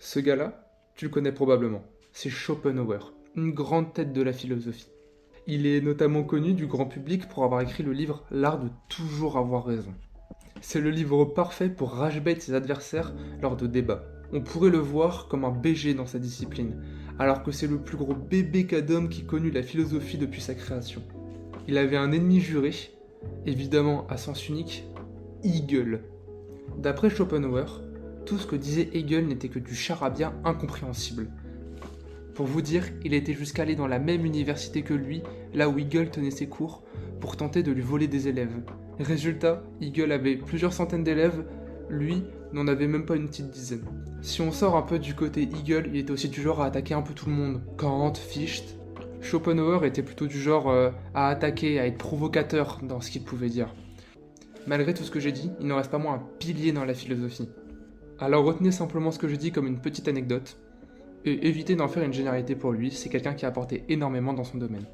Ce gars-là, tu le connais probablement. C'est Schopenhauer, une grande tête de la philosophie. Il est notamment connu du grand public pour avoir écrit le livre L'art de toujours avoir raison. C'est le livre parfait pour rage-bait ses adversaires lors de débats. On pourrait le voir comme un BG dans sa discipline, alors que c'est le plus gros bébé d'homme qui connut la philosophie depuis sa création. Il avait un ennemi juré, évidemment à sens unique, Hegel. D'après Schopenhauer, tout ce que disait Hegel n'était que du charabia incompréhensible. Pour vous dire, il était jusqu'à aller dans la même université que lui, là où Hegel tenait ses cours, pour tenter de lui voler des élèves. Résultat, Hegel avait plusieurs centaines d'élèves, lui n'en avait même pas une petite dizaine. Si on sort un peu du côté Hegel, il était aussi du genre à attaquer un peu tout le monde. Kant, Fichte. Schopenhauer était plutôt du genre à attaquer, à être provocateur dans ce qu'il pouvait dire. Malgré tout ce que j'ai dit, il n'en reste pas moins un pilier dans la philosophie. Alors retenez simplement ce que je dis comme une petite anecdote, et évitez d'en faire une généralité pour lui, c'est quelqu'un qui a apporté énormément dans son domaine.